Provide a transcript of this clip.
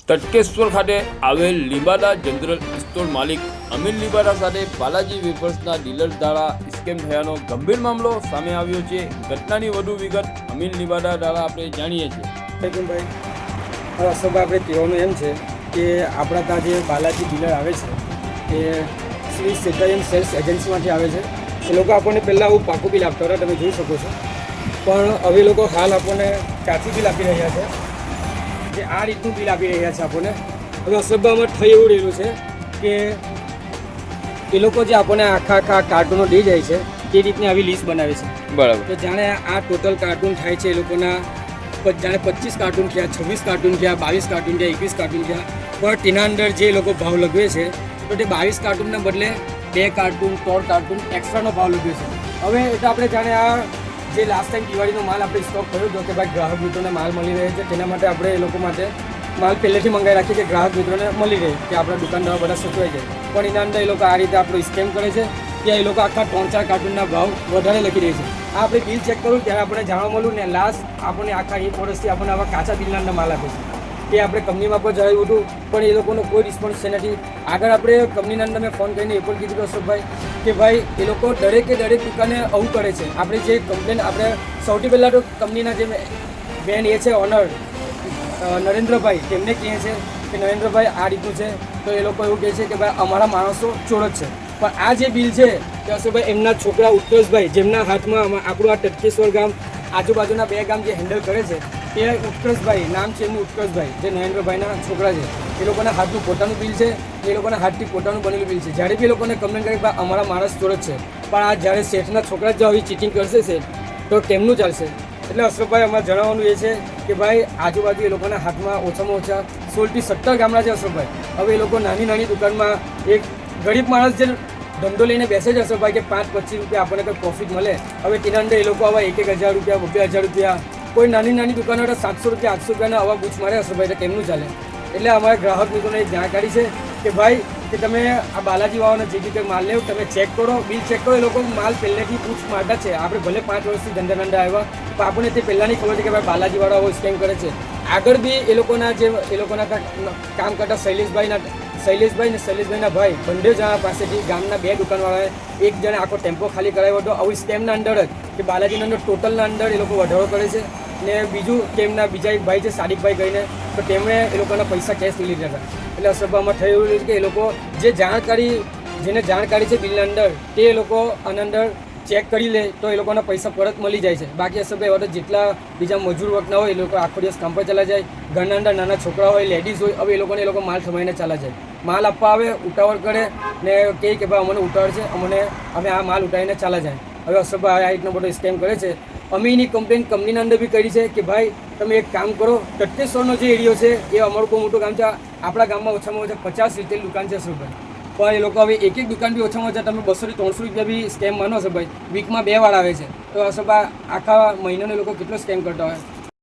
તટકેશ્વર ખાતે આવેલ લીબાડા general store માલિક અમીર લીબાડા સાથે બાલાજી વેફર્સના ડીલર દ્વારા સ્કેમ થયાનો ગંભીર મામલો સામે આવ્યો છે। ઘટનાની વધુ વિગત અમીર લીબાડા દ્વારા આપણે જાણીએ છીએ। ભાઈ અશોકભાઈ, આપણે કહેવાનું એમ છે કે આપણા ત્યાં જે બાલાજી ડીલર આવે છે એ શ્રી સેટાયન સેલ્સ એજન્સીમાંથી આવે છે। એ લોકો આપણને પહેલાં આવું પાકું બિલ આપતા હતા, તમે જોઈ શકો છો, પણ હવે લોકો હાલ આપણને કાચું બિલ આપી રહ્યા છે, જે આ રીતનું બિલ આપી રહ્યા છે આપણને। હવે અશોકભાઈમાં થઈ એવું રહેલું છે કે એ લોકો જે આપણને આખા કાર્ટૂનો દઈ જાય છે તે રીતની આવી લિસ્ટ બનાવે છે, બરાબર। તો જાણે આ ટોટલ કાર્ટૂન થાય છે એ લોકોના જાણે 25 કાર્ટૂન થયા, 26 કાર્ટૂન થયા, 22 કાર્ટૂન થયા, 21 કાર્ટૂન થયા, પણ તેના અંદર જે લોકો ભાવ લગાવે છે તો તે 22 કાર્ટૂનના બદલે 2 કાર્ટૂન 3 કાર્ટૂન એક્સ્ટ્રાનો ભાવ લગાવે છે। હવે એટલે આપણે જાણે આ જે લાસ્ટ ટાઈમ દિવાળીનો માલ આપણે સ્ટોક કર્યો હતો કે ભાઈ ગ્રાહક મિત્રોને માલ મળી રહે છે, તેના માટે આપણે એ લોકો માટે માલ પહેલેથી મંગાવી રાખીએ કે ગ્રાહક મિત્રોને મળી રહે, કે આપણા દુકાનદારો બધા સચવાઈ જાય, પણ એના અંદર એ લોકો આ રીતે આપણો સ્કેમ કરે છે કે એ લોકો આખા 3-4 કાર્ટૂનના ભાવ વધારે લખી રહે છે। આ આપણે બિલ ચેક કરું ત્યારે આપણે જાણવા મળ્યું ને લાસ્ટ આપણને આખા 1 વર્ષથી આપણને આવા કાચા બિલના અંદર માલ આપે છે, એ આપણે કંપનીમાં પણ જણાવ્યું હતું, પણ એ લોકોનો કોઈ રિસ્પોન્સ છે નથી। આગળ આપણે કંપનીના અંદર મેં ફોન કરીને એ પણ કીધું અશોકભાઈ કે ભાઈ એ લોકો દરેક દુકાને આવું કરે છે। આપણે જે કમ્પ્લેન આપણે સૌથી પહેલાં તો કંપનીના જે બેન એ છે ઓનર નરેન્દ્રભાઈ, તેમને કહે છે કે નરેન્દ્રભાઈ આ રીતનું છે, તો એ લોકો એવું કહે છે કે ભાઈ અમારા માણસો ચોર જ છે, પણ આ જે બિલ છે કે અશોકભાઈ એમના છોકરા ઉત્કર્ષભાઈ, જેમના હાથમાં આપણું આ તટકેશ્વર ગામ આજુબાજુના 2 ગામ જે હેન્ડલ કરે છે તે ઉત્કર્ષભાઈ નામ છે એમનું, ઉત્કર્ષભાઈ જે નરેન્દ્રભાઈના છોકરા છે, એ લોકોના હાથનું પોતાનું બિલ છે, એ લોકોના હાથથી પોતાનું બનેલું બિલ છે। જ્યારે બી એ લોકોને કમ્પ્લેન કરી ભાઈ અમારા માણસ ચોર જ છે, પણ આ જ્યારે શેઠના છોકરા જો આવી ચીટિંગ કરશે છે તો કેમનું ચાલશે? એટલે અશોકભાઈ અમારે જણાવવાનું એ છે કે ભાઈ આજુબાજુ એ લોકોના હાથમાં ઓછામાં ઓછા 16 થી 17 ગામડા છે અશોકભાઈ। હવે એ લોકો નાની દુકાનમાં એક ગરીબ માણસ જે ધંધો લઈને બેસે છે અશોકભાઈ કે 5-25 રૂપિયા આપણને કંઈ પ્રોફિટ મળે, હવે તેના અંદર એ લોકો આવા 1,000 રૂપિયા 2,000 રૂપિયા, કોઈ નાની દુકાનો 700 રૂપિયા 800 રૂપિયાના આવા બૂચ મારે અશોકભાઈ, તો કેમનું ચાલે? એટલે અમારા ગ્રાહક મિત્રોને એક જાણકારી છે કે ભાઈ કે તમે આ બાલાજી વાળાનો જે રીતે માલ લેવો તમે ચેક કરો, બિલ ચેક કરો, એ લોકો માલ પહેલેથી પૂછ મારતા છે। આપણે ભલે 5 વર્ષથી ધંધા આવ્યા, પણ આપણને તે પહેલાંની ખબર છે કે ભાઈ બાલાજી વાળા સ્કેમ કરે છે। આગળ બી એ લોકોના કામ કરતા શૈલેષભાઈના ભાઈ બંને જણા પાસેથી ગામના 2 દુકાનવાળાએ એક જણે આખો ટેમ્પો ખાલી કરાવ્યો હતો આવું સ્કેમના અંદર જ, કે બાલાજીના અંદર ટોટલના અંદર એ લોકો વધારો કરે છે। ને બીજું તેમના બીજા એક ભાઈ છે સાદિકભાઈ કહીને, તો તેમણે એ લોકોના પૈસા કેશ લઈ લીધા હતા। એટલે અશોકભાઈમાં થયું કે એ લોકો જેને જાણકારી છે બિલના અંદર તે એ લોકો આના અંદર ચેક કરી લે તો એ લોકોના પૈસા પરત મળી જાય છે। બાકી અશોકભાઈ હવે તો જેટલા બીજા મજૂર વર્ગના હોય એ લોકો આખો દિવસ કામ પર ચાલા જાય, ઘરના અંદર નાના છોકરા હોય, લેડીઝ હોય, હવે એ લોકો માલ થમાઈને ચાલા જાય, માલ આપવા આવે ઉતાવળ કરે ને કહે કે ભાઈ અમને ઉતાવળ છે, અમે આ માલ ઉતારીને ચાલા જાય। હવે અશોકભાઈ આ રીતનો બધો સ્કેમ કરે છે। અમે એની કમ્પ્લેન કંપનીના અંદર બી કરી છે કે ભાઈ તમે એક કામ કરો, તટકેશ્વરનો જે એરિયો છે એ અમારું બહુ મોટું ગામ છે, આપણા ગામમાં ઓછામાં ઓછા 50 રિટેલ દુકાન છે અશોકભાઈ, પણ એ લોકો હવે એક દુકાન બી ઓછામાં ઓછા તમે 200 થી 300 રૂપિયા બી સ્કેમ માનો છો ભાઈ, વીકમાં 2 વાર આવે છે, તો અશોકભાઈ આખા મહિનાનો લોકો કેટલો સ્કેમ કરતા હોય?